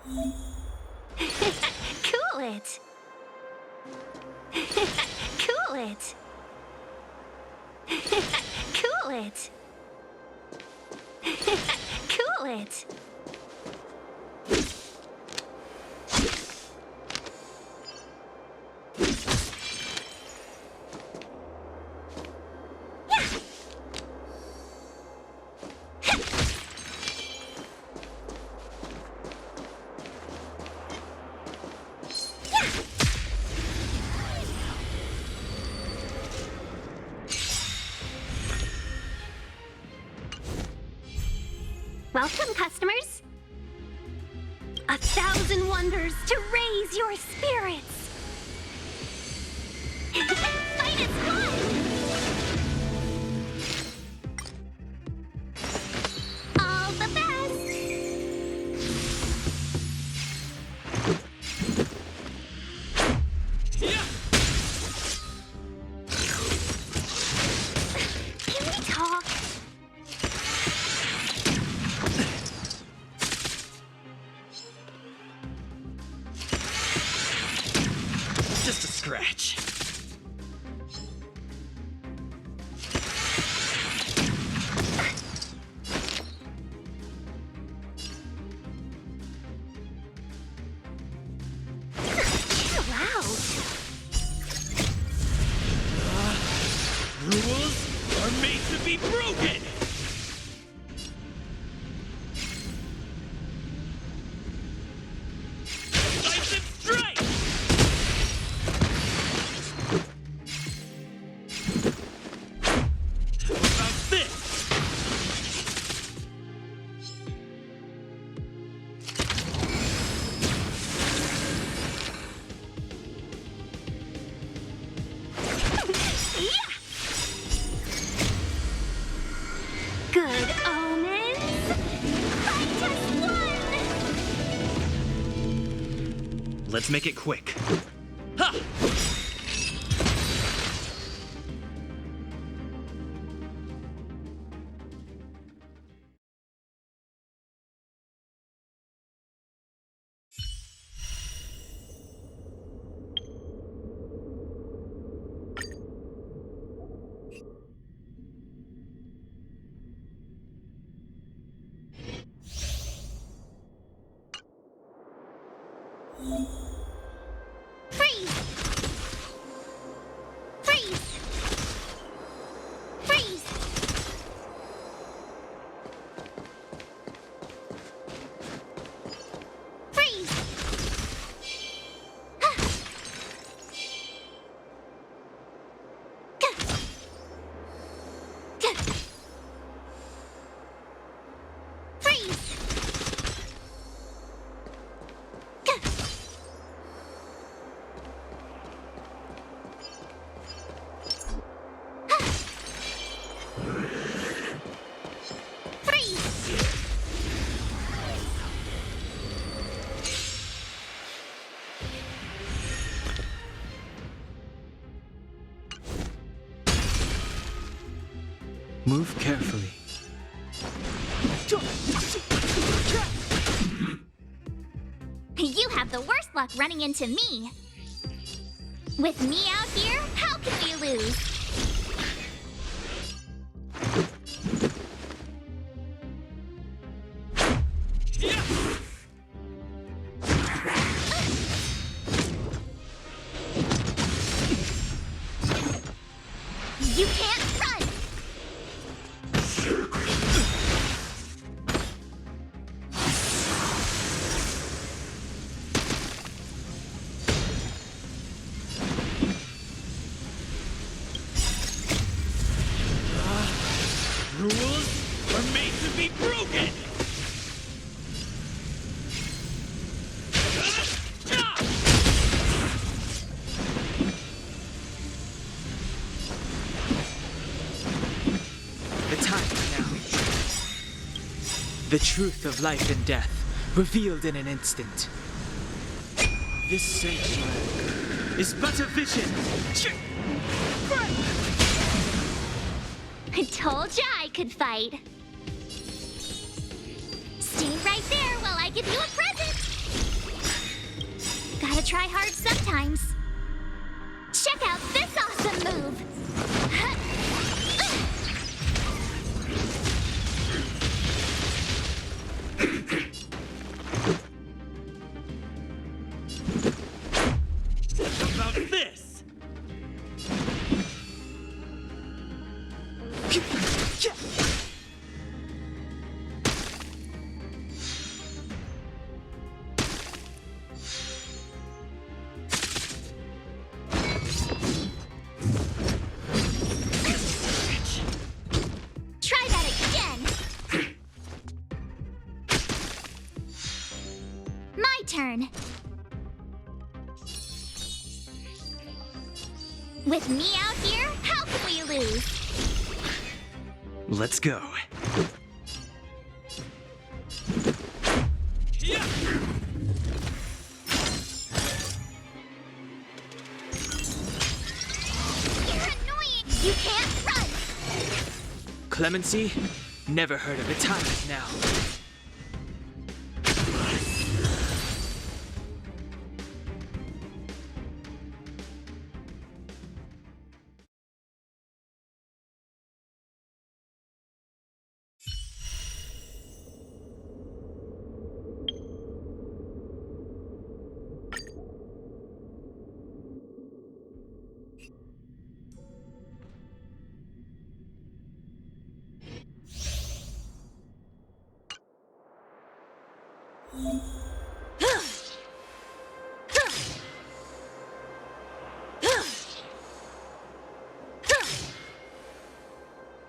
Cool it. Cool it. Cool it. Cool it. Welcome, customers. 1,000 wonders to raise your spirits. Fight is fun! All the best! Can we talk? Just a scratch. Chill out. Rules are made to be broken! Decisive strike! What about this? Yeah! Good omens. Fight us one. Let's make it quick. Ha! Freeze! Freeze! Freeze! Freeze! Ah. Gah. Gah. Freeze! Gah. Freeze! Move carefully. You have the worst luck running into me. With me out here, how can we lose? You can't run! Rules are made to be broken! The time now. The truth of life and death, revealed in an instant. This sanctuary is but a vision. I told ya I could fight. Stay right there while I give you a present. gotta try hard sometimes. Check out this awesome move! How about this? Try that again! My turn! With me out here, how can we lose? Let's go. Yeah. You're annoying! You can't run! Clemency? Never heard of a tyrant now.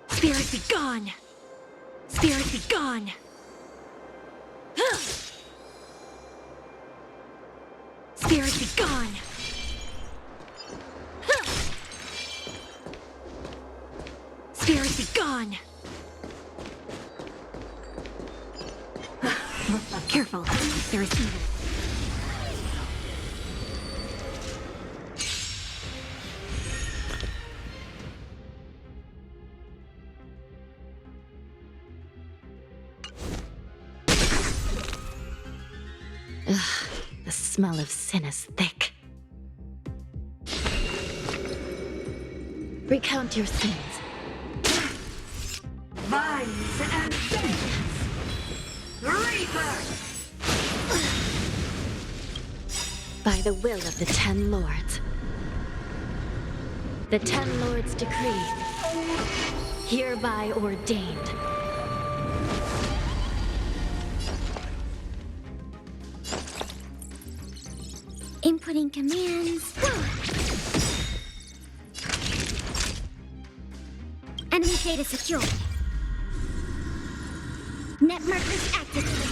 Spirit be gone! Spirit be gone! Spirit be gone! Spirit be gone! Careful, there is evil. Ugh, the smell of sin is thick. Recount your sins. Vines and vengeance! Reaper! By the will of the Ten Lords. The Ten Lords decree, hereby ordained. Inputting commands. Enemy data secured. Net markers activated.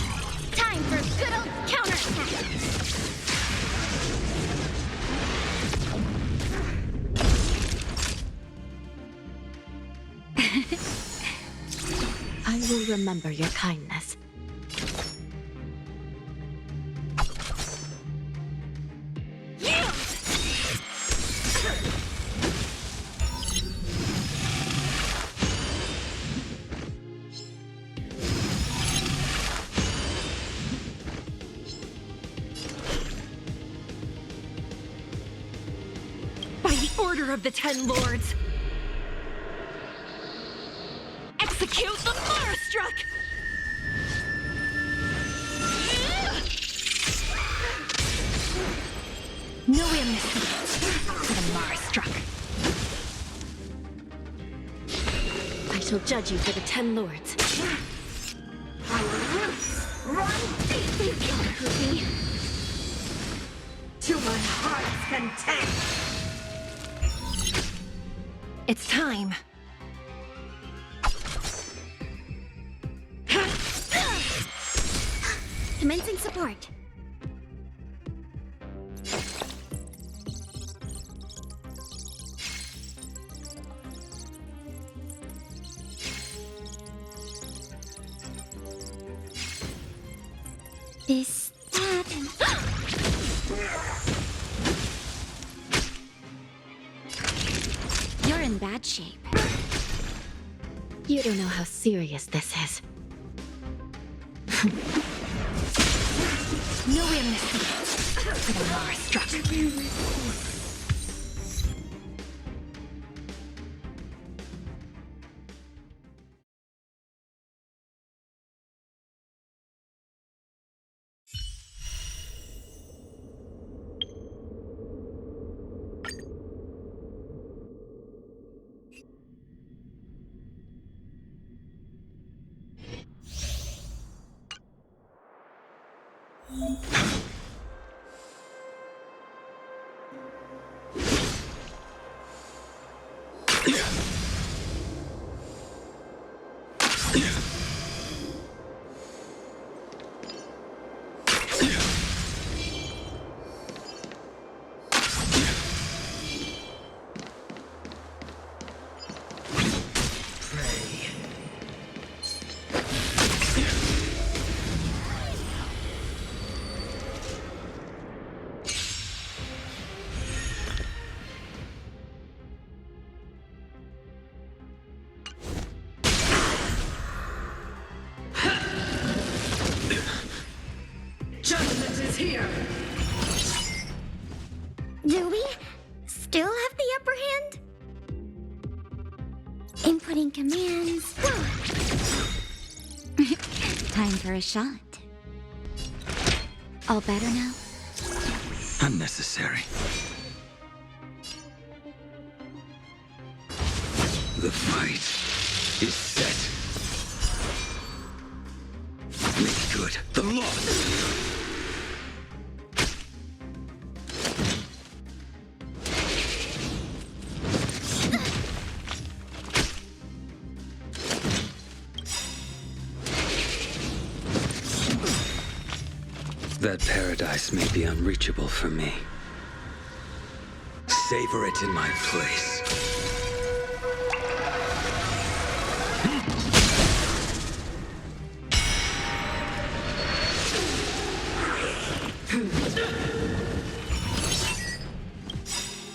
Time for a good old counterattack. I will remember your kindness. By the order of the Ten Lords! Execute the Marastruck! No amnesty for the Marastruck. I shall judge you for the Ten Lords. Our roots run deep! You can't hurt me. To my heart's content! It's time. Commencing support. This, that, and... You're in bad shape. You don't know how serious this is. No amnesty. For the Mars struck. Judgment is here. Do we still have the upper hand? Inputting commands. Time for a shot. All better now? Unnecessary. The fight is set. Make good the loss. That paradise may be unreachable for me. Savor it in my place.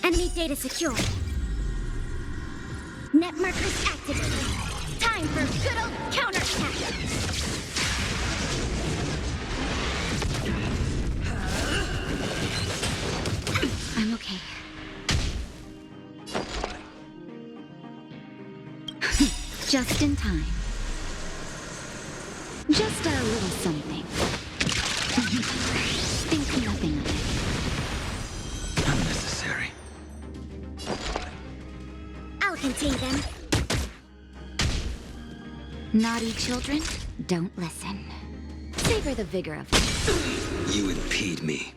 Enemy data secured. Net markers activated. Time for good old counterattack. I'm okay. Just in time. Just a little something. Think nothing of it. Unnecessary. I'll contain them. Naughty children, don't listen. Savor the vigor of it. You impede me.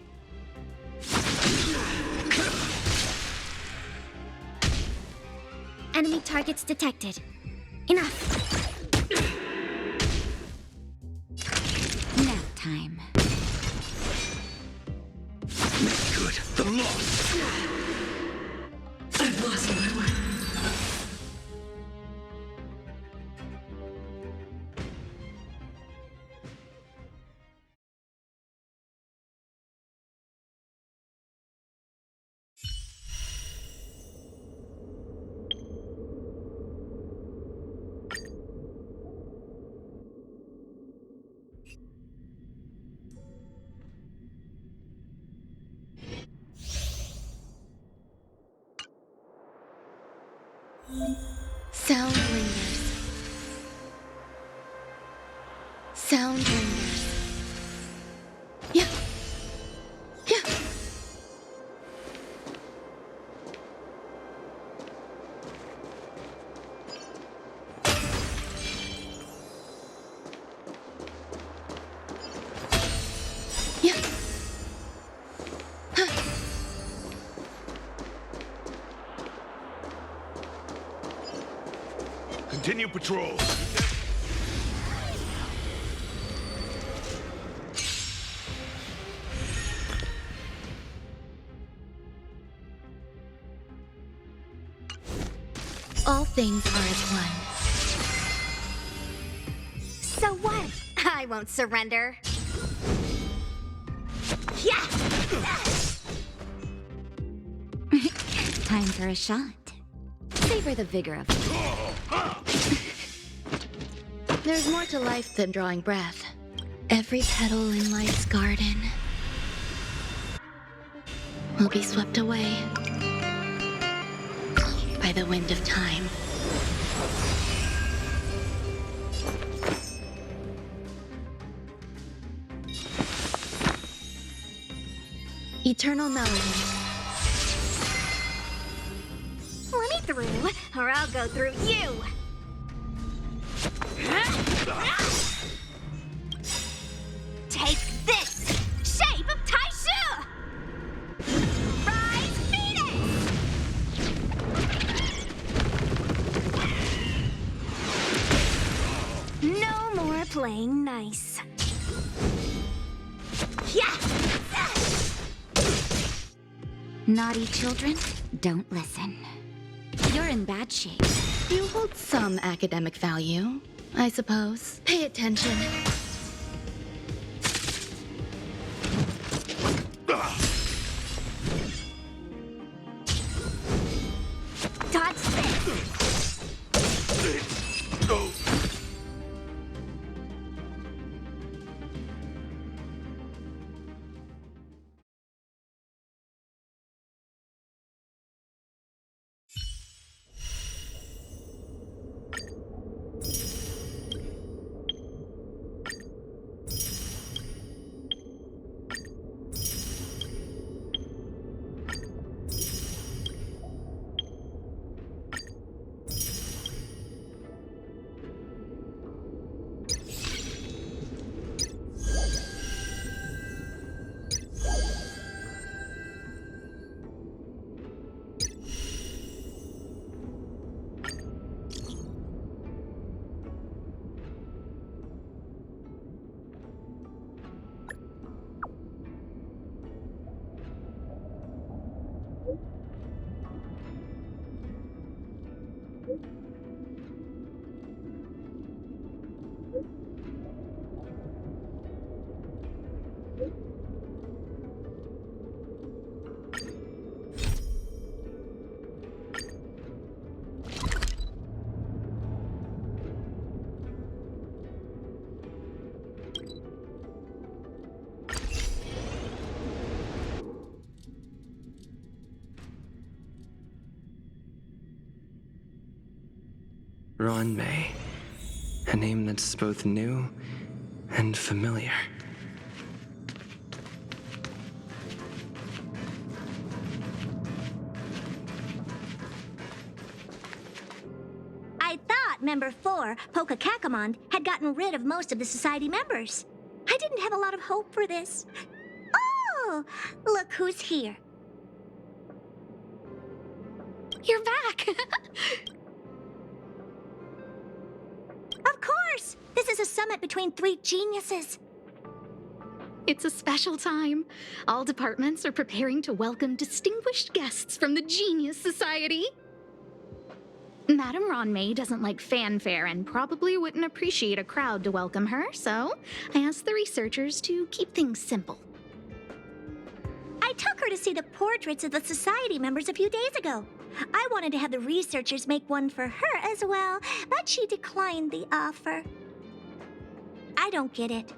Enemy targets detected. Enough. Nap time. Make good the loss. I've lost my way. Sound lingers. Sound lingers. Yeah. Yeah. Yeah. Huh. Continue patrol. All things are as one. So what? I won't surrender. Yeah! Time for a shot. Savor the vigor of it. There's more to life than drawing breath. Every petal in life's garden will be swept away by the wind of time. Eternal melody. Let me through, or I'll go through you! Take this! Shape of Taishu! Rise Phoenix! No more playing nice. Yeah! Naughty children, don't listen. You're in bad shape. You hold some academic value, I suppose. Pay attention. Dodge this! Ron May. A name that's both new and familiar. I thought Member 4, Poka Kakamond, had gotten rid of most of the society members. I didn't have a lot of hope for this. Oh, look who's here. You're back! Of course! This is a summit between three geniuses. It's a special time. All departments are preparing to welcome distinguished guests from the Genius Society. Madame Ronmei doesn't like fanfare and probably wouldn't appreciate a crowd to welcome her, so I asked the researchers to keep things simple. I took her to see the portraits of the society members a few days ago. I wanted to have the researchers make one for her as well, but she declined the offer. I don't get it.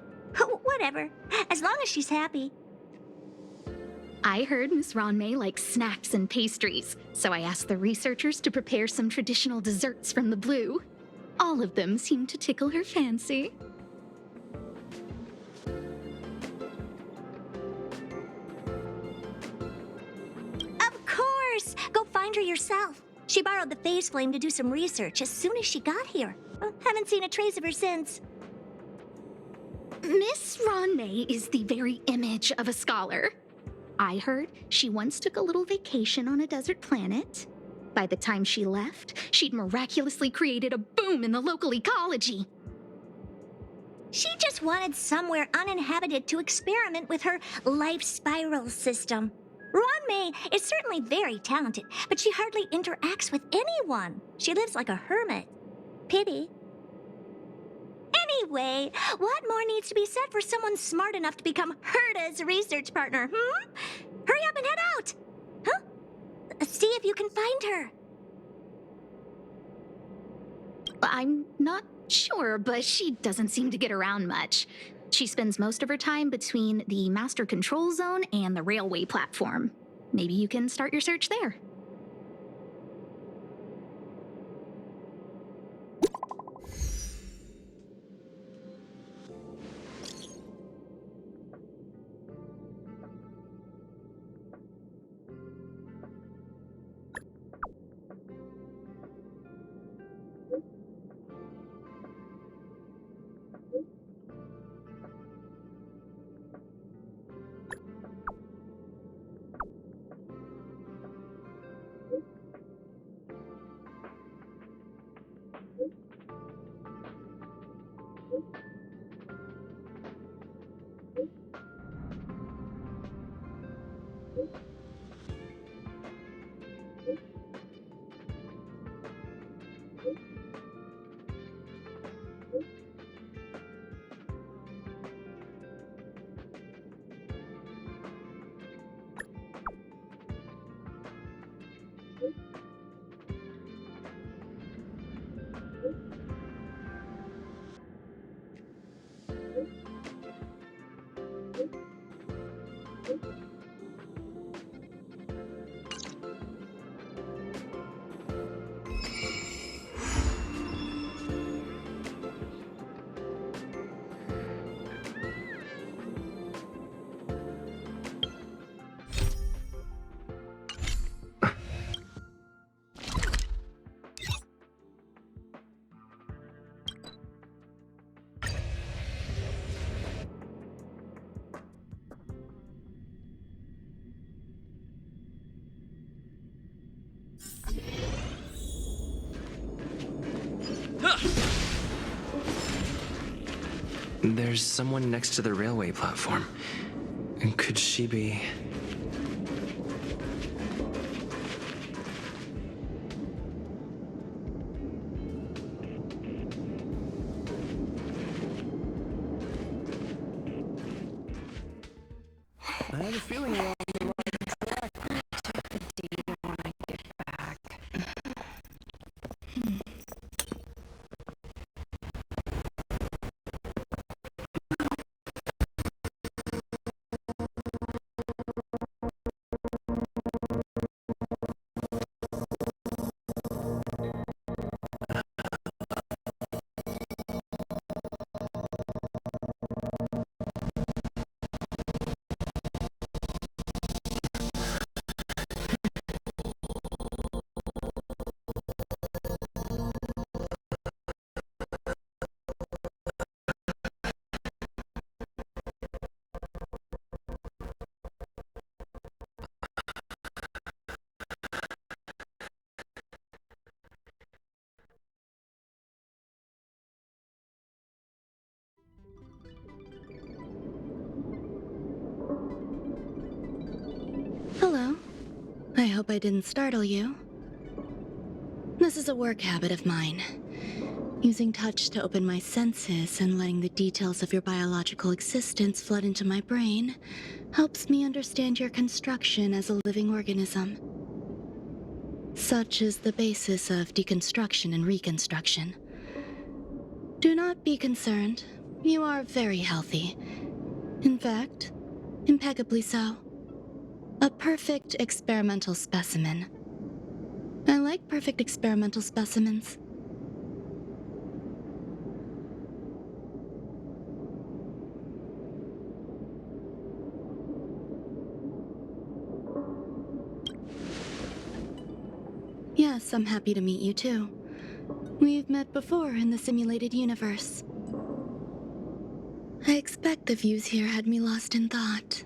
Whatever, as long as she's happy. I heard Miss Ronmei likes snacks and pastries, so I asked the researchers to prepare some traditional desserts from the blue. All of them seemed to tickle her fancy. Of course! Go find her yourself. She borrowed the phase flame to do some research as soon as she got here. Haven't seen a trace of her since. Miss Ronmei is the very image of a scholar. I heard she once took a little vacation on a desert planet. By the time she left, she'd miraculously created a boom in the local ecology. She just wanted somewhere uninhabited to experiment with her life spiral system. Ronmei is certainly very talented, but she hardly interacts with anyone. She lives like a hermit. Pity. Anyway, what more needs to be said for someone smart enough to become Herta's research partner, Hurry up and head out! Huh? See if you can find her. I'm not sure, but she doesn't seem to get around much. She spends most of her time between the master control zone and the railway platform. Maybe you can start your search there. There's someone next to the railway platform. Could she be... I had a feeling we're on the right track. Hello. I hope I didn't startle you. This is a work habit of mine. Using touch to open my senses and letting the details of your biological existence flood into my brain helps me understand your construction as a living organism. Such is the basis of deconstruction and reconstruction. Do not be concerned. You are very healthy. In fact, impeccably so. A perfect experimental specimen. I like perfect experimental specimens. Yes, I'm happy to meet you too. We've met before in the simulated universe. I expect the views here had me lost in thought.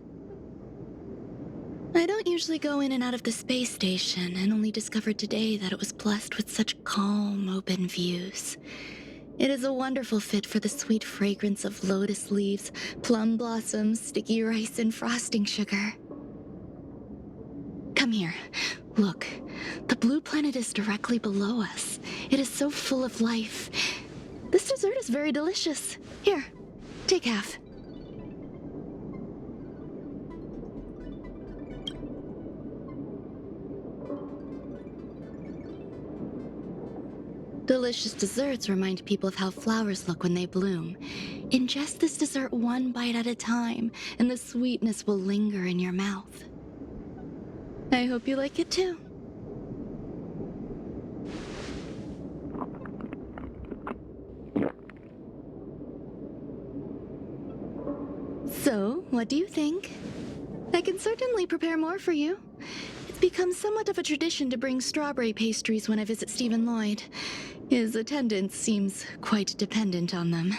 I don't usually go in and out of the space station, and only discovered today that it was blessed with such calm, open views. It is a wonderful fit for the sweet fragrance of lotus leaves, plum blossoms, sticky rice, and frosting sugar. Come here. Look, the blue planet is directly below us. It is so full of life. This dessert is very delicious. Here, take half. Delicious desserts remind people of how flowers look when they bloom. Ingest this dessert one bite at a time, and the sweetness will linger in your mouth. I hope you like it too. So, what do you think? I can certainly prepare more for you. It's become somewhat of a tradition to bring strawberry pastries when I visit Stephen Lloyd. His attendance seems quite dependent on them.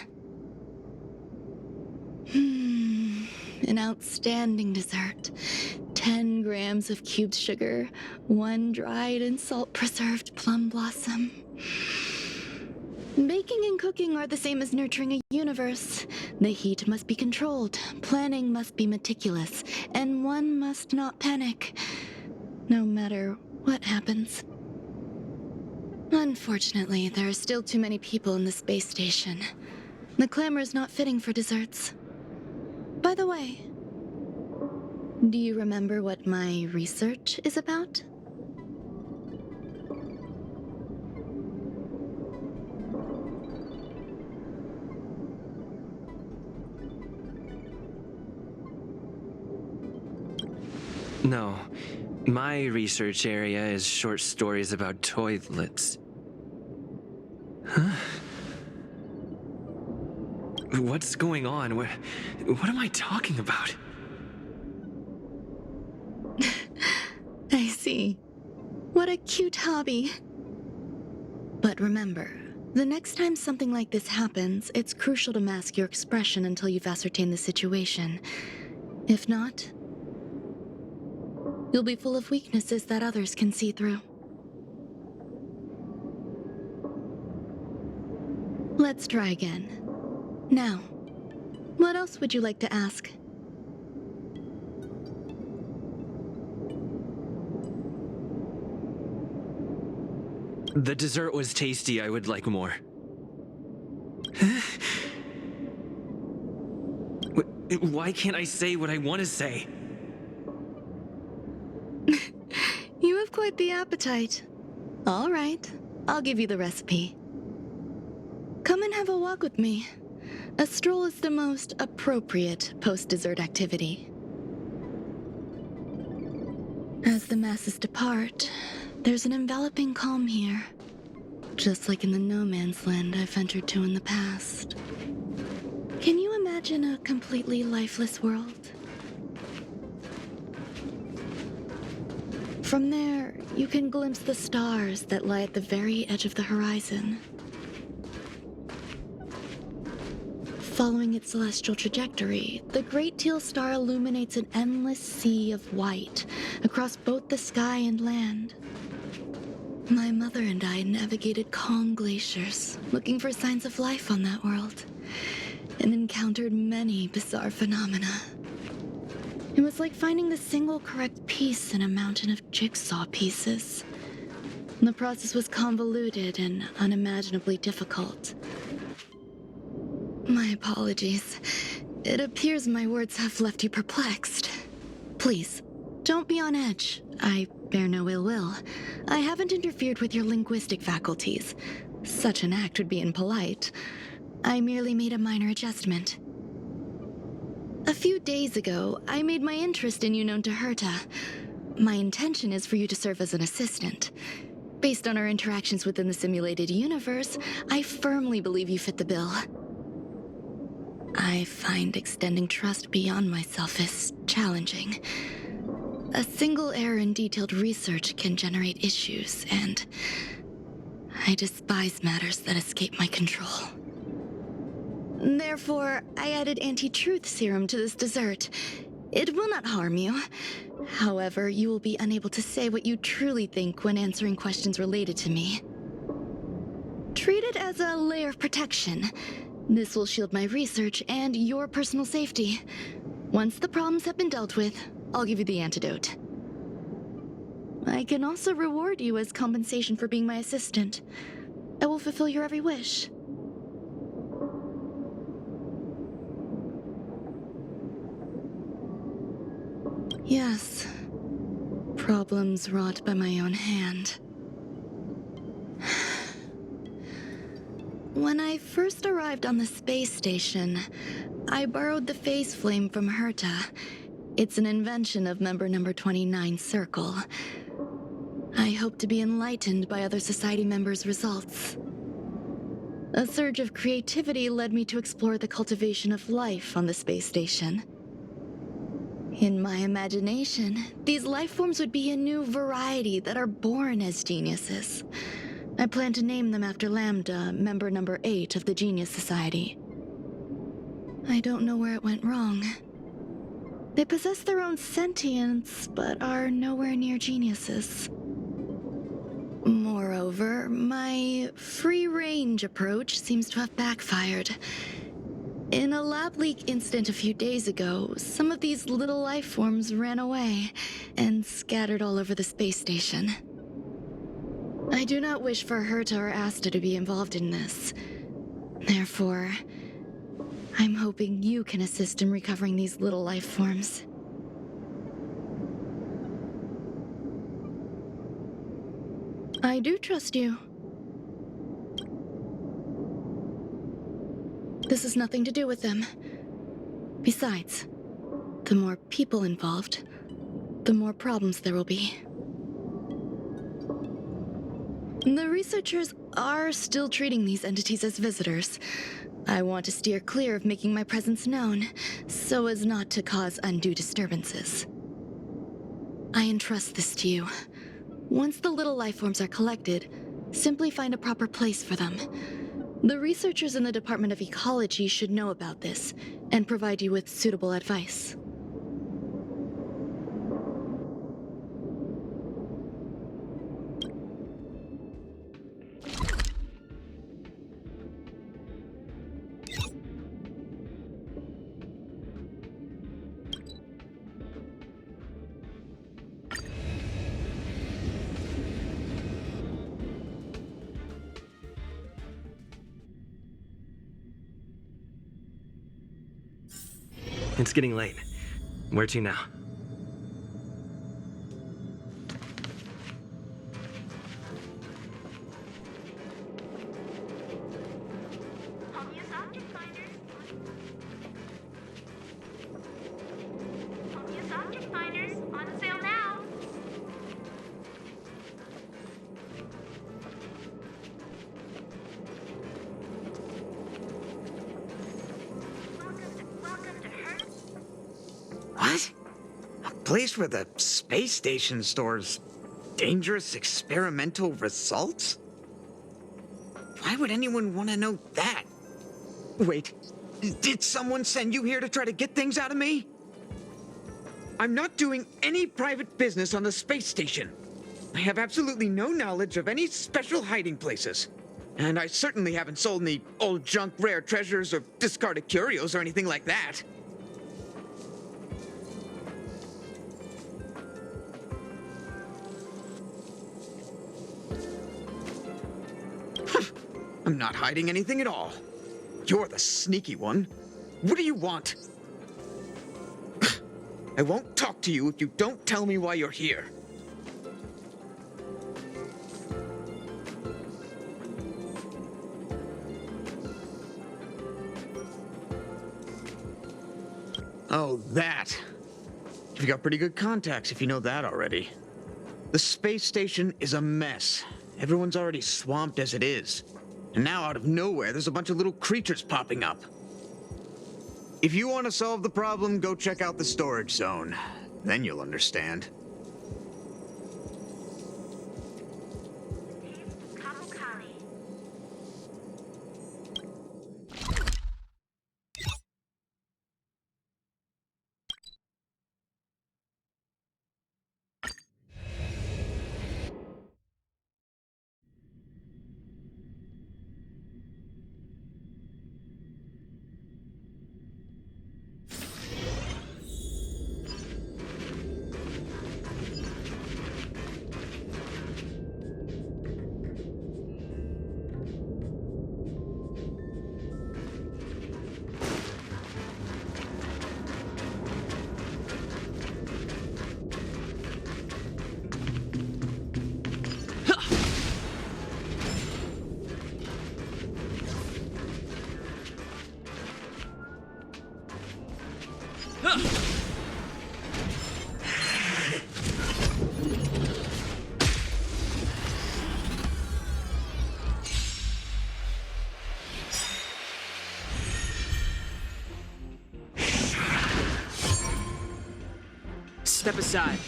An outstanding dessert. 10 grams of cubed sugar, 1 dried and salt-preserved plum blossom. Baking and cooking are the same as nurturing a universe. The heat must be controlled, planning must be meticulous, and one must not panic, no matter what happens. Unfortunately, there are still too many people in the space station. The clamor is not fitting for desserts. By the way, do you remember what my research is about? No. My research area is short stories about toilets. Huh? What's going on? What am I talking about? I see. What a cute hobby. But remember, the next time something like this happens, it's crucial to mask your expression until you've ascertained the situation. If not, you'll be full of weaknesses that others can see through. Let's try again. Now, what else would you like to ask? The dessert was tasty. I would like more. Why can't I say what I want to say? You have quite the appetite. All right, I'll give you the recipe. Come and have a walk with me. A stroll is the most appropriate post-dessert activity. As the masses depart, there's an enveloping calm here, just like in the no man's land I've ventured to in the past. Can you imagine a completely lifeless world? From there, you can glimpse the stars that lie at the very edge of the horizon. Following its celestial trajectory, the Great Teal Star illuminates an endless sea of white across both the sky and land. My mother and I navigated calm glaciers, looking for signs of life on that world, and encountered many bizarre phenomena. It was like finding the single correct piece in a mountain of jigsaw pieces. The process was convoluted and unimaginably difficult. My apologies. It appears my words have left you perplexed. Please, don't be on edge. I bear no ill will. I haven't interfered with your linguistic faculties. Such an act would be impolite. I merely made a minor adjustment. A few days ago, I made my interest in you known to Herta. My intention is for you to serve as an assistant. Based on our interactions within the simulated universe, I firmly believe you fit the bill. I find extending trust beyond myself is challenging. A single error in detailed research can generate issues, and I despise matters that escape my control. Therefore, I added anti-truth serum to this dessert. It will not harm you. However, you will be unable to say what you truly think when answering questions related to me. Treat it as a layer of protection. This will shield my research and your personal safety. Once the problems have been dealt with, I'll give you the antidote. I can also reward you as compensation for being my assistant. I will fulfill your every wish. Yes. Problems wrought by my own hand. When I first arrived on the space station, I borrowed the phase flame from Herta. It's an invention of member number 29 Circle. I hope to be enlightened by other society members' results. A surge of creativity led me to explore the cultivation of life on the space station. In my imagination, these life forms would be a new variety that are born as geniuses. I plan to name them after Lambda, member number 8 of the Genius Society. I don't know where it went wrong. They possess their own sentience, but are nowhere near geniuses. Moreover, my free-range approach seems to have backfired. In a lab leak incident a few days ago, some of these little life forms ran away and scattered all over the space station. I do not wish for Herta or Asta to be involved in this. Therefore, I'm hoping you can assist in recovering these little life forms. I do trust you. This has nothing to do with them. Besides, the more people involved, the more problems there will be. The researchers are still treating these entities as visitors. I want to steer clear of making my presence known, so as not to cause undue disturbances. I entrust this to you. Once the little life forms are collected, simply find a proper place for them. The researchers in the Department of Ecology should know about this, and provide you with suitable advice. It's getting late. Where to now? What? A place where the space station stores dangerous experimental results? Why would anyone want to know that? Wait, did someone send you here to try to get things out of me? I'm not doing any private business on the space station. I have absolutely no knowledge of any special hiding places. And I certainly haven't sold any old junk rare treasures or discarded curios or anything like that. I'm not hiding anything at all. You're the sneaky one. What do you want? I won't talk to you if you don't tell me why you're here. Oh, that. You've got pretty good contacts if you know that already. The space station is a mess. Everyone's already swamped as it is. And now out of nowhere, there's a bunch of little creatures popping up. If you want to solve the problem, go check out the storage zone. Then you'll understand. Step aside.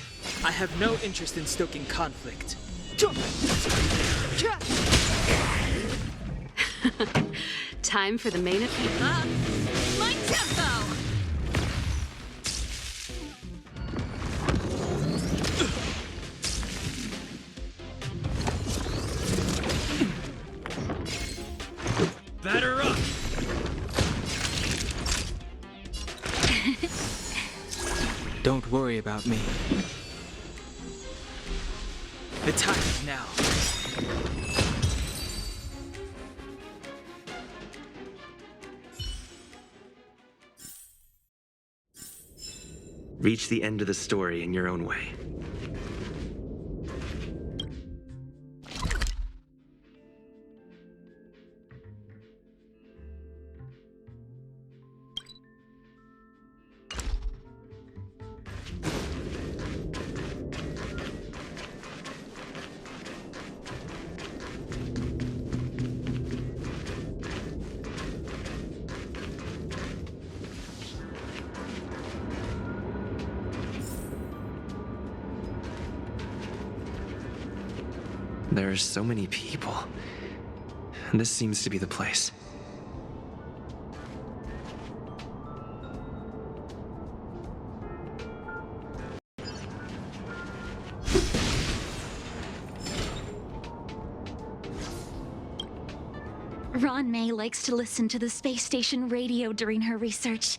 I have no interest in stoking conflict. Time for the main event. My tempo! Batter up! Don't worry about me. The time is now. Reach the end of the story in your own way. There are so many people. This seems to be the place. Ron May likes to listen to the space station radio during her research.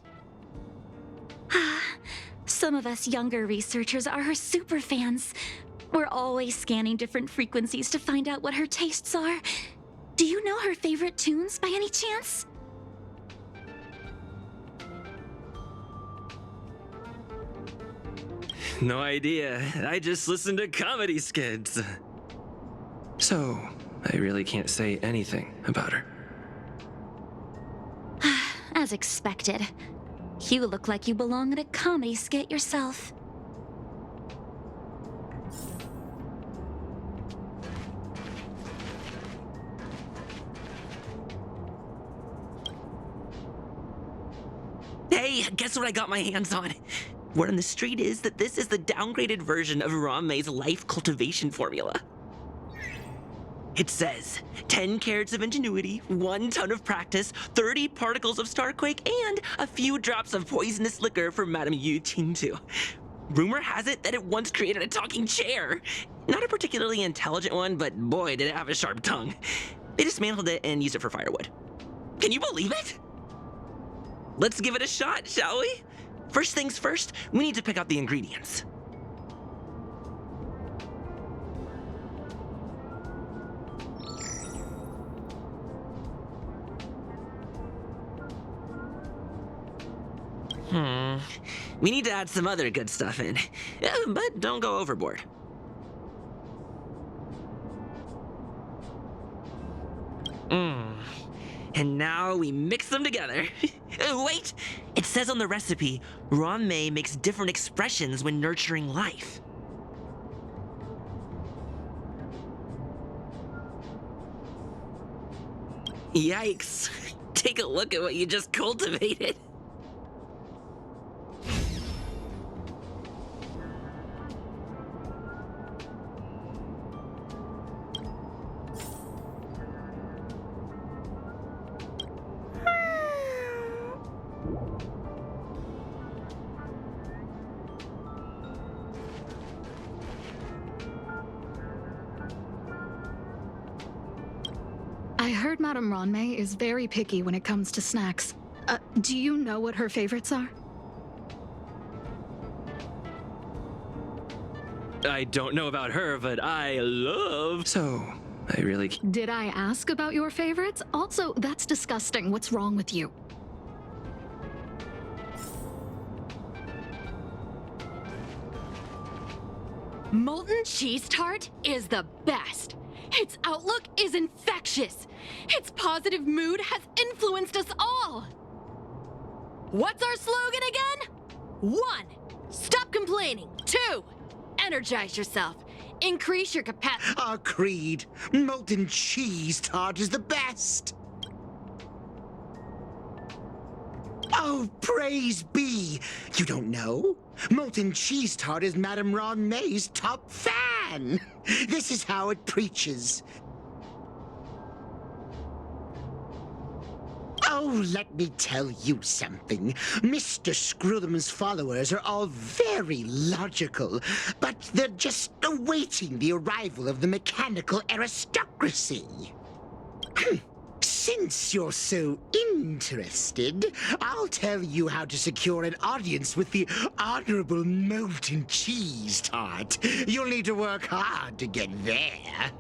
Some of us younger researchers are her super fans. We're always scanning different frequencies to find out what her tastes are. Do you know her favorite tunes by any chance? No idea. I just listen to comedy skits. So, I really can't say anything about her. As expected. You look like you belong in a comedy skit yourself. Hey, guess what I got my hands on? Word on the street is that this is the downgraded version of Ron May's life cultivation formula. It says 10 carats of ingenuity, 1 ton of practice, 30 particles of starquake, and a few drops of poisonous liquor for Madame Yu Qingtu. Rumor has it that it once created a talking chair. Not a particularly intelligent one, but boy, did it have a sharp tongue. They dismantled it and used it for firewood. Can you believe it? Let's give it a shot, shall we? First things first, we need to pick out the ingredients. We need to add some other good stuff in, but don't go overboard. And now we mix them together. Wait! It says on the recipe, Ron May makes different expressions when nurturing life. Yikes. Take a look at what you just cultivated. I heard Madame Ron May is very picky when it comes to snacks. Do you know what her favorites are? I don't know about her, but I love... So, I really... Did I ask about your favorites? Also, that's disgusting. What's wrong with you? Molten cheese tart is the best. Its outlook is infectious. Its positive mood has influenced us all. What's our slogan again? 1. Stop complaining. 2. Energize yourself. Increase your capacity. Our creed. Molten cheese tart is the best. Oh, praise be! You don't know? Molten Cheese Tart is Madame Ron May's top fan! This is how it preaches. Oh, let me tell you something. Mr. Screwthum's followers are all very logical, but they're just awaiting the arrival of the mechanical aristocracy. Since you're so interested, I'll tell you how to secure an audience with the Honorable Molten Cheese Tart. You'll need to work hard to get there.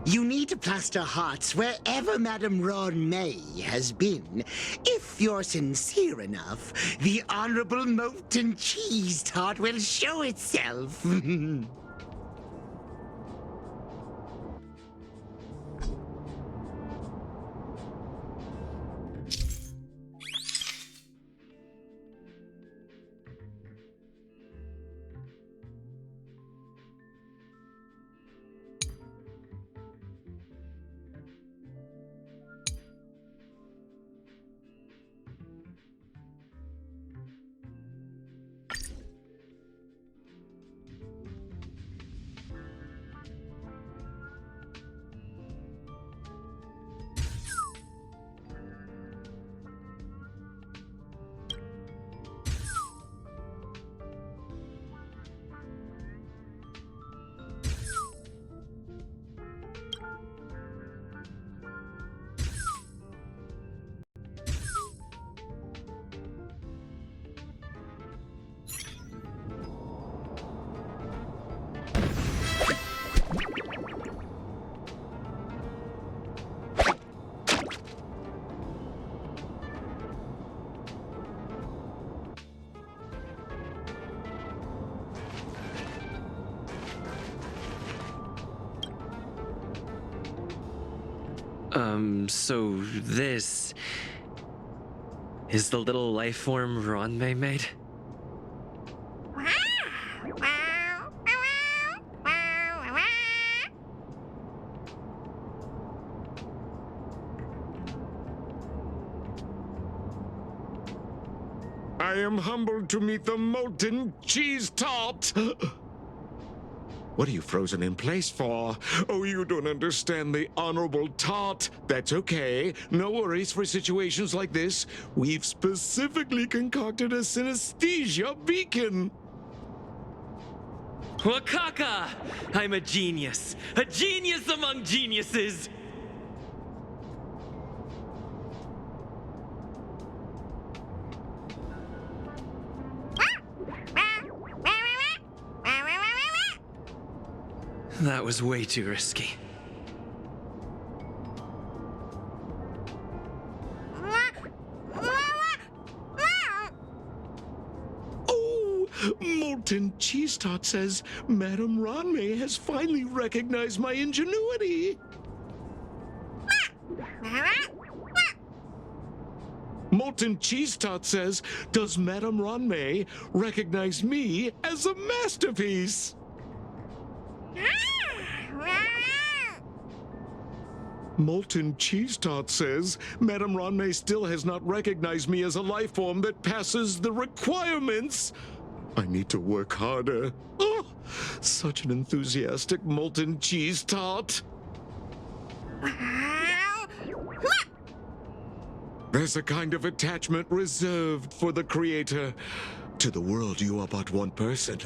You need to plaster hearts wherever Madame Ron May has been. If you're sincere enough, the Honorable Molten Cheese Tart will show itself. So this is the little life form Ron May made? I am humbled to meet the Molten Cheese Tart. What are you frozen in place for? Oh, you don't understand the Honorable Tart. That's okay. No worries for situations like this. We've specifically concocted a synesthesia beacon. Wakaka! I'm a genius. A genius among geniuses! That was way too risky. Oh, Molten Cheese Tart says Madame Ron May has finally recognized my ingenuity. Molten Cheese Tart says, does Madame Ron May recognize me as a masterpiece? Molten Cheese Tart says, Madame Ron May still has not recognized me as a life form that passes the requirements. I need to work harder. Oh, such an enthusiastic Molten Cheese Tart. There's a kind of attachment reserved for the creator. To the world, you are but one person.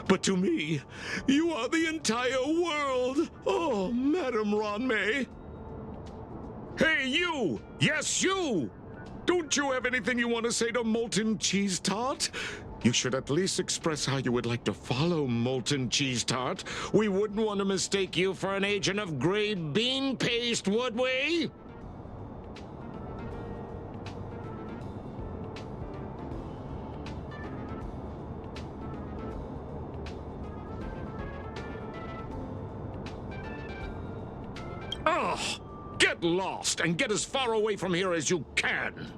But to me, you are the entire world. Oh, Madame Ron May. Hey, you! Yes, you! Don't you have anything you want to say to Molten Cheese Tart? You should at least express how you would like to follow Molten Cheese Tart. We wouldn't want to mistake you for an agent of gray bean paste, would we? Ugh! Get lost and get as far away from here as you can.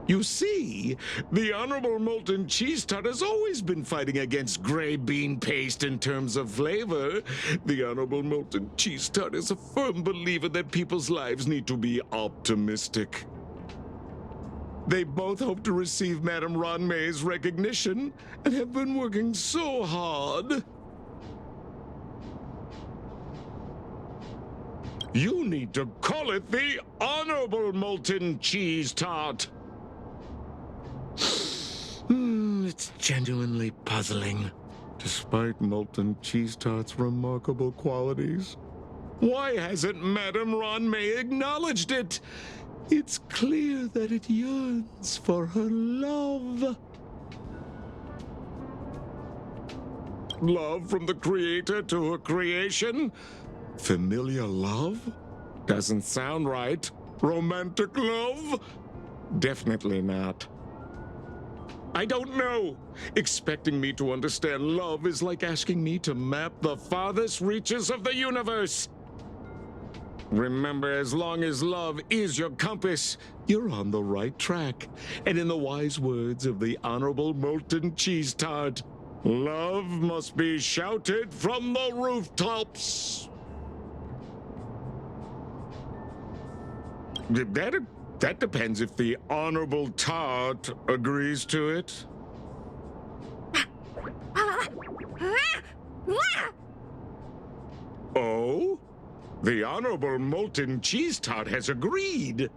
You see, the Honorable Molten Cheese Tart has always been fighting against gray bean paste in terms of flavor. The Honorable Molten Cheese Tart is a firm believer that people's lives need to be optimistic. They both hope to receive Madame Ronmay's recognition and have been working so hard. You need to call it the Honorable Molten Cheese Tart. It's genuinely puzzling. Despite Molten Cheese Tart's remarkable qualities, why hasn't Madame Ronmay acknowledged it? It's clear that it yearns for her love. Love from the creator to her creation? Familiar love? Doesn't sound right. Romantic love? Definitely not. I don't know. Expecting me to understand love is like asking me to map the farthest reaches of the universe. Remember, as long as love is your compass, you're on the right track. And in the wise words of the Honorable Molten Cheese Tart, love must be shouted from the rooftops. That depends if the Honorable Tart agrees to it. Oh? The Honorable Molten Cheese Tart has agreed.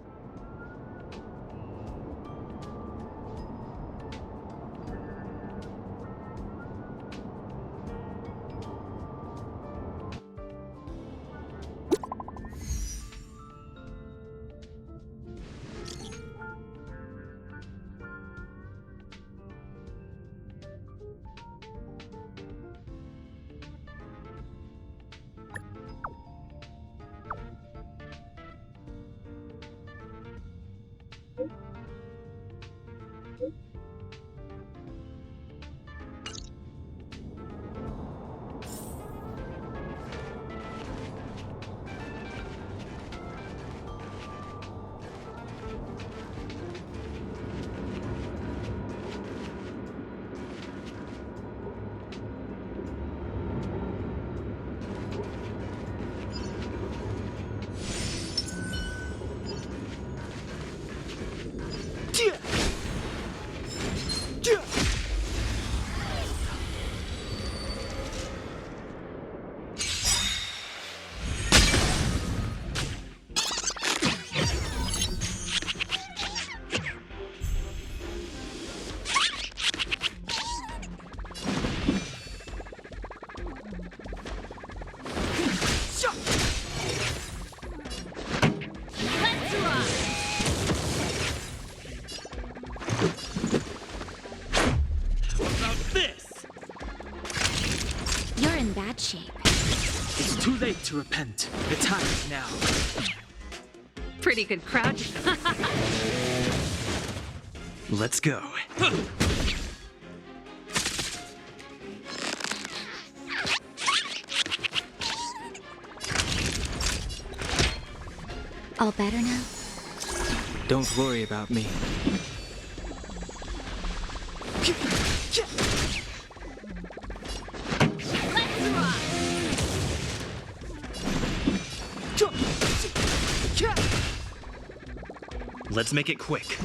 It's too late to repent. The time is now. Pretty good crowd. Let's go. All better now? Don't worry about me. Let's make it quick.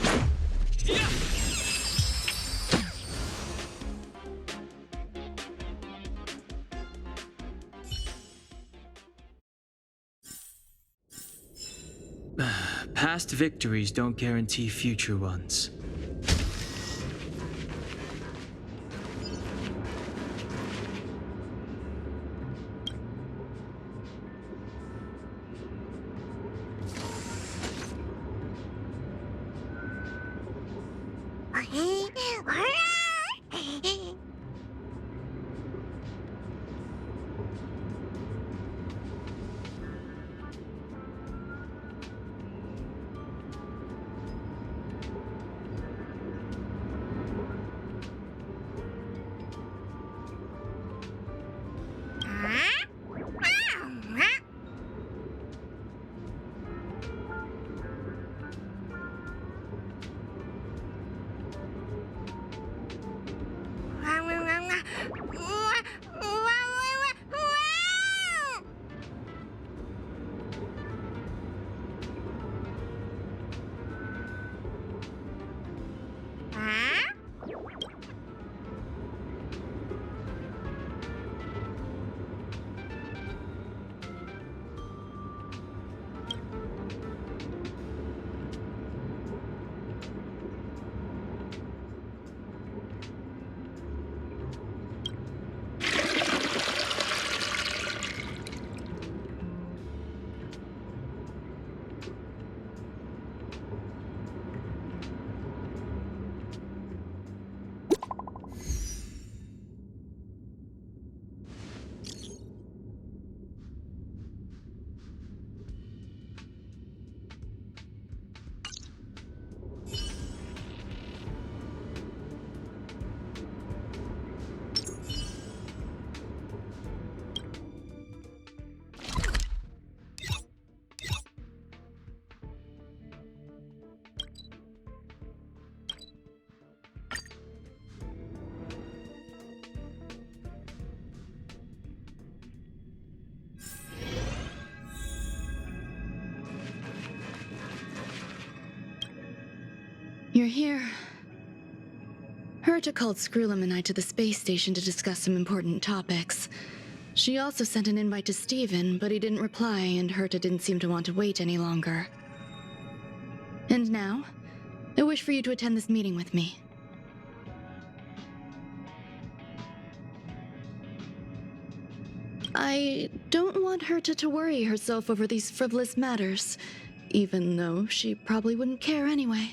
Past victories don't guarantee future ones. you're here. Herta called Skrullum and I to the space station to discuss some important topics. She also sent an invite to Steven, but he didn't reply, and Herta didn't seem to want to wait any longer. And now, I wish for you to attend this meeting with me. I don't want Herta to worry herself over these frivolous matters, even though she probably wouldn't care anyway.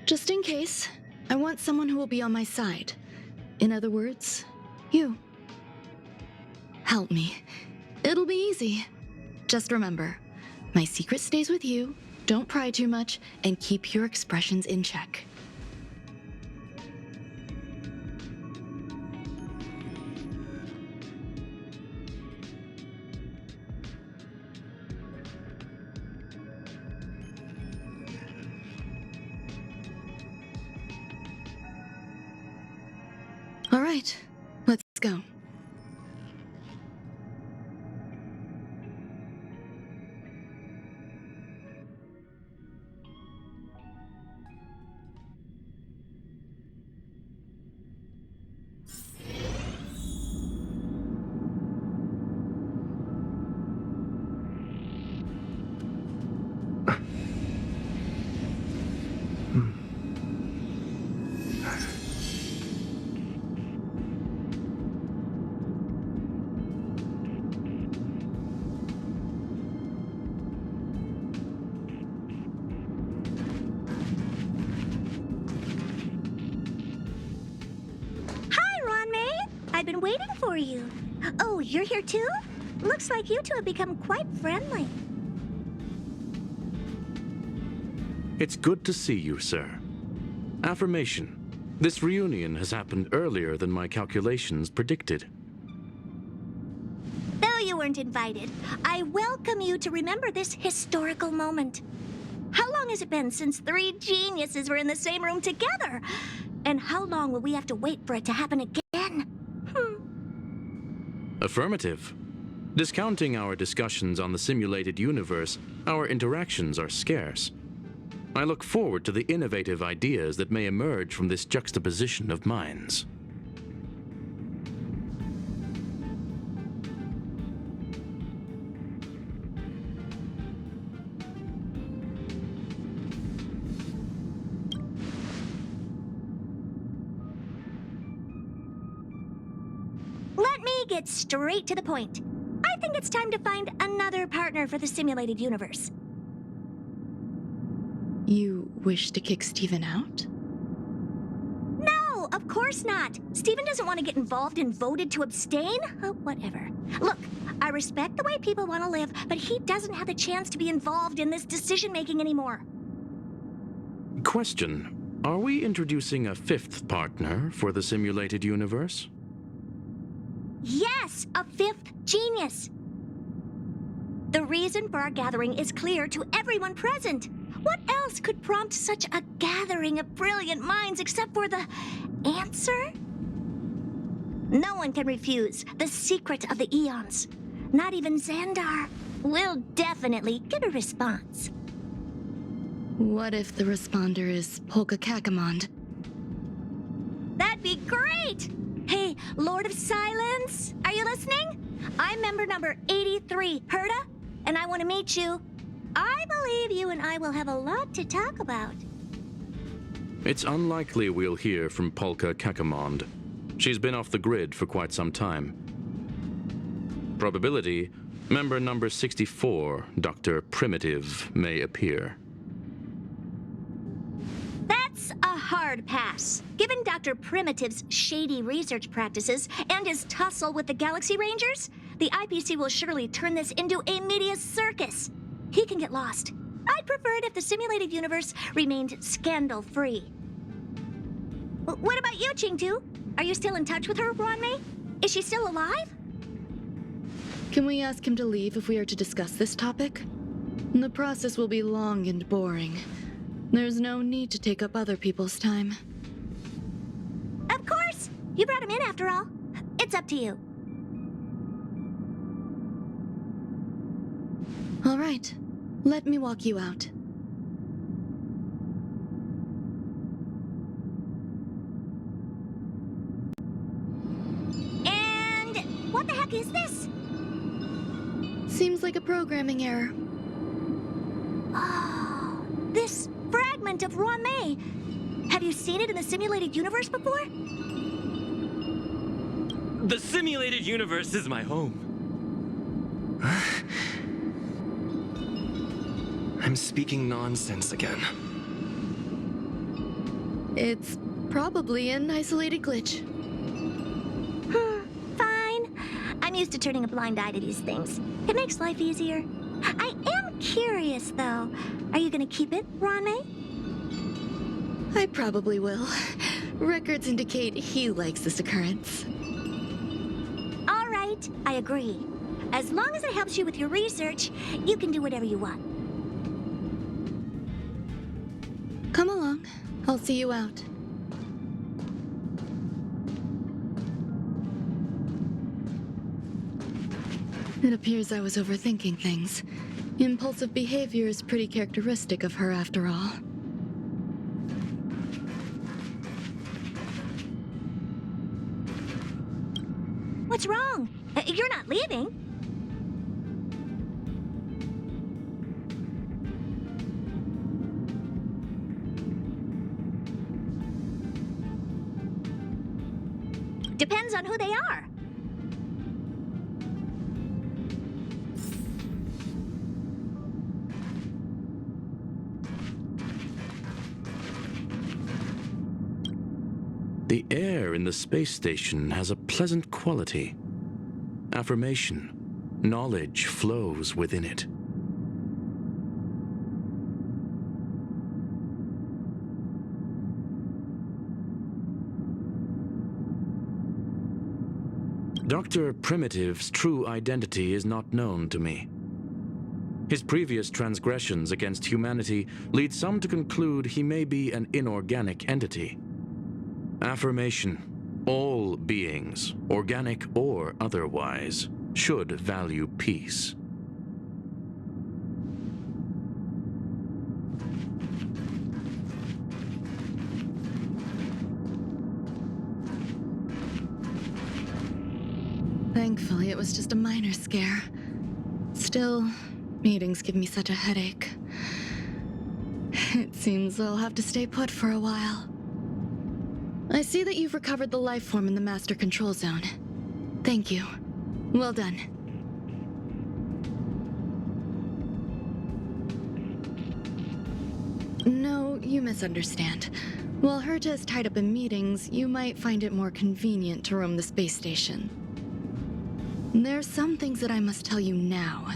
Just in case, I want someone who will be on my side. In other words, you. Help me. It'll be easy. Just remember, my secret stays with you, don't pry too much, and keep your expressions in check. All right, let's go. I've been waiting for you. Oh, you're here too? Looks like you two have become quite friendly. It's good to see you, sir. Affirmation. This reunion has happened earlier than my calculations predicted. Though you weren't invited, I welcome you to remember this historical moment. How long has it been since 3 geniuses were in the same room together? And how long will we have to wait for it to happen again? Affirmative. Discounting our discussions on the simulated universe, our interactions are scarce. I look forward to the innovative ideas that may emerge from this juxtaposition of minds. Let me get straight to the point. I think it's time to find another partner for the simulated universe. You wish to kick Steven out? No, of course not. Steven doesn't want to get involved and voted to abstain. Whatever. Look, I respect the way people want to live, but he doesn't have the chance to be involved in this decision-making anymore. Question. Are we introducing a 5th partner for the simulated universe? Yes, a 5th genius. The reason for our gathering is clear to everyone present. What else could prompt such a gathering of brilliant minds except for the answer? No one can refuse the secret of the eons. Not even Xandar. We'll definitely get a response. What if the responder is Polka Kakamond? That'd be great! Hey, Lord of Silence, are you listening? I'm member number 83, Herta, and I want to meet you. I believe you and I will have a lot to talk about. It's unlikely we'll hear from Polka Kakamond. She's been off the grid for quite some time. Probability, member number 64, Dr. Primitive, may appear. That's a hard pass. Given Dr. Primitive's shady research practices and his tussle with the Galaxy Rangers, the IPC will surely turn this into a media circus. He can get lost. I'd prefer it if the simulated universe remained scandal-free. What about you, Chingtu? Are you still in touch with her, Ronmei? Is she still alive? Can we ask him to leave if we are to discuss this topic? The process will be long and boring. There's no need to take up other people's time. Of course! You brought him in after all. It's up to you. All right. Let me walk you out. heck is this? Seems like a programming error. Oh, this fragment of Rame. Have you seen it in the simulated universe before? The simulated universe is my home. I'm speaking nonsense again. It's probably an isolated glitch. Fine. I'm used to turning a blind eye to these things. It makes life easier. I am curious, though. Are you gonna keep it, Rame? I probably will. Records indicate he likes this occurrence. All right, I agree. As long as it helps you with your research, you can do whatever you want. Come along. I'll see you out. It appears I was overthinking things. Impulsive behavior is pretty characteristic of her, after all. What's wrong? You're not leaving. Depends on who they are. The air in the space station has a pleasant quality. Affirmation. Knowledge flows within it. Dr. Primitive's true identity is not known to me. His previous transgressions against humanity lead some to conclude he may be an inorganic entity. Affirmation. All beings, organic or otherwise, should value peace. Thankfully, it was just a minor scare. Still, meetings give me such a headache. It seems I'll have to stay put for a while. I see that you've recovered the life form in the master control zone. Thank you. Well done. No, you misunderstand. While Herta is tied up in meetings, you might find it more convenient to roam the space station. There's some things that I must tell you now.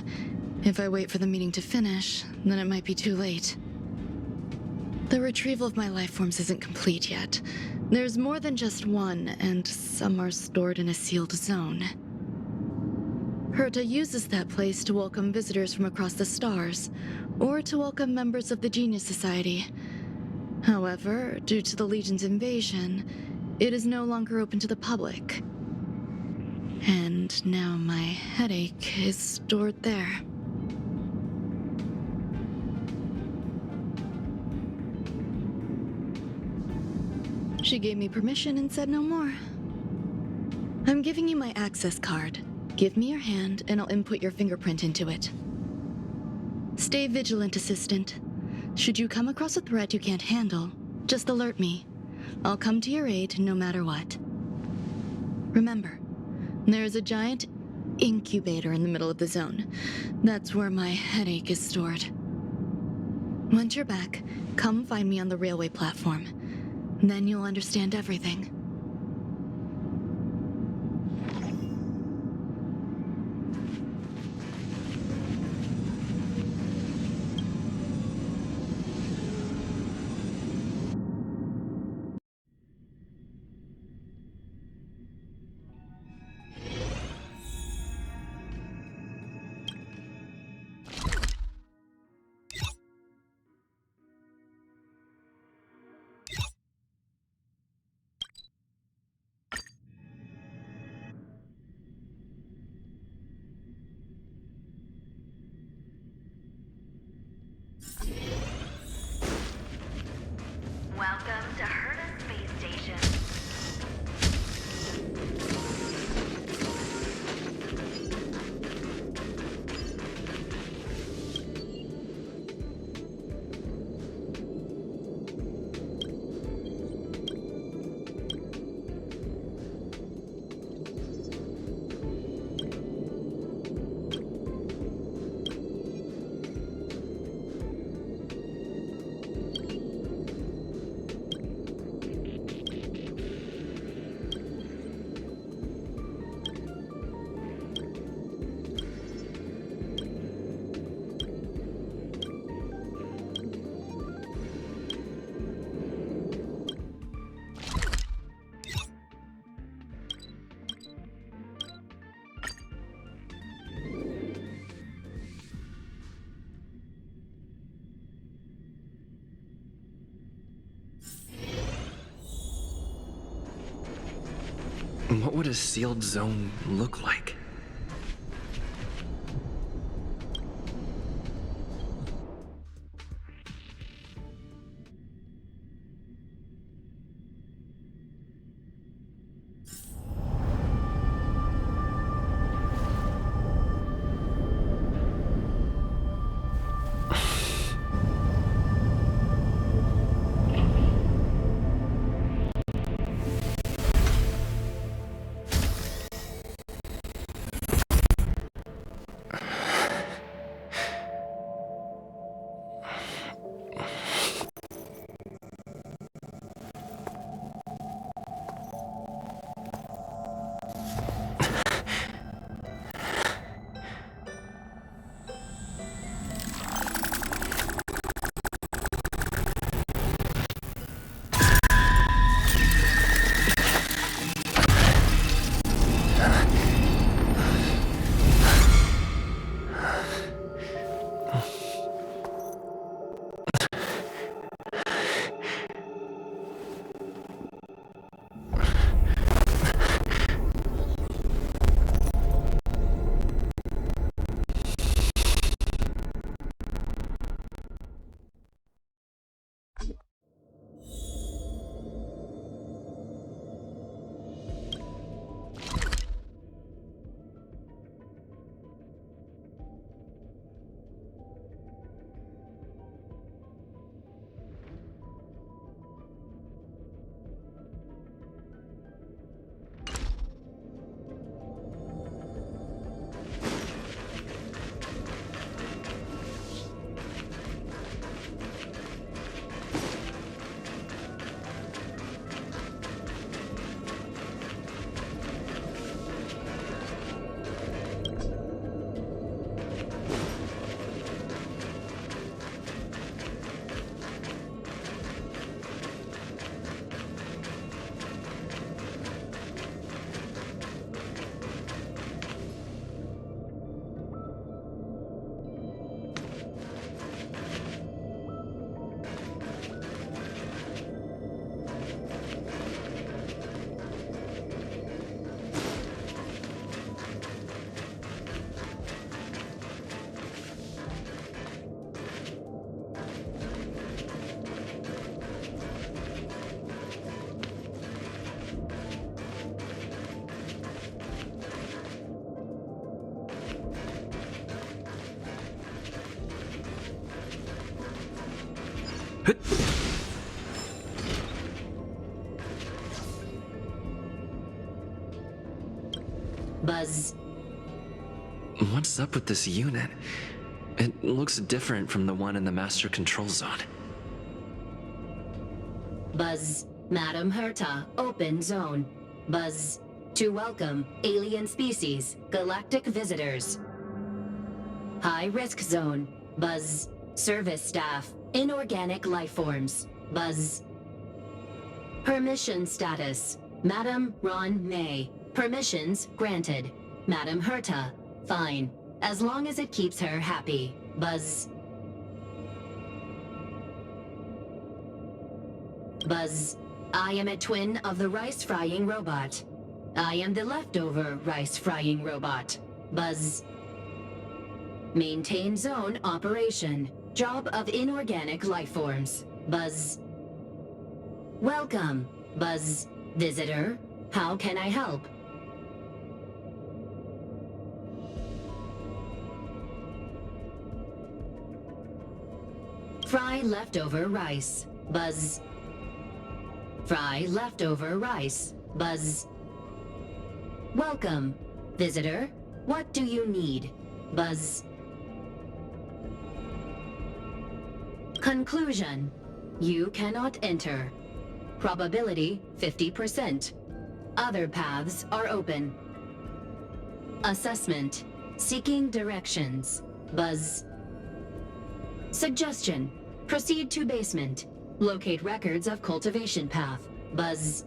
If I wait for the meeting to finish, then it might be too late. The retrieval of my life forms isn't complete yet. There's more than just one, and some are stored in a sealed zone. Herta uses that place to welcome visitors from across the stars, or to welcome members of the Genius Society. However, due to the Legion's invasion, it is no longer open to the public. And now my headache is stored there. She gave me permission and said no more. I'm giving you my access card. Give me your hand and I'll input your fingerprint into it. Stay vigilant, Assistant. Should you come across a threat you can't handle, just alert me. I'll come to your aid no matter what. Remember, there is a giant incubator in the middle of the zone. That's where my headache is stored. Once you're back, come find me on the railway platform. Then you'll understand everything. What would a sealed zone look like? Buzz. What's up with this unit? It looks different from the one in the master control zone. Buzz. Madam Herta, open zone. Buzz. To welcome alien species, galactic visitors. High risk zone. Buzz. Service staff, inorganic life forms. Buzz. Permission status. Madam Ron May. Permissions granted. Madam Herta. Fine. As long as it keeps her happy. Buzz. Buzz. I am a twin of the rice-frying robot. I am the leftover rice-frying robot. Buzz. Maintain zone operation. Job of inorganic life forms. Buzz. Welcome. Buzz. Visitor. How can I help? Fry leftover rice. Buzz. Fry leftover rice. Buzz. Welcome. Visitor, what do you need? Buzz. Conclusion. You cannot enter. Probability 50%. Other paths are open. Assessment. Seeking directions. Buzz. Suggestion. Proceed to basement. Locate records of cultivation path. Buzz.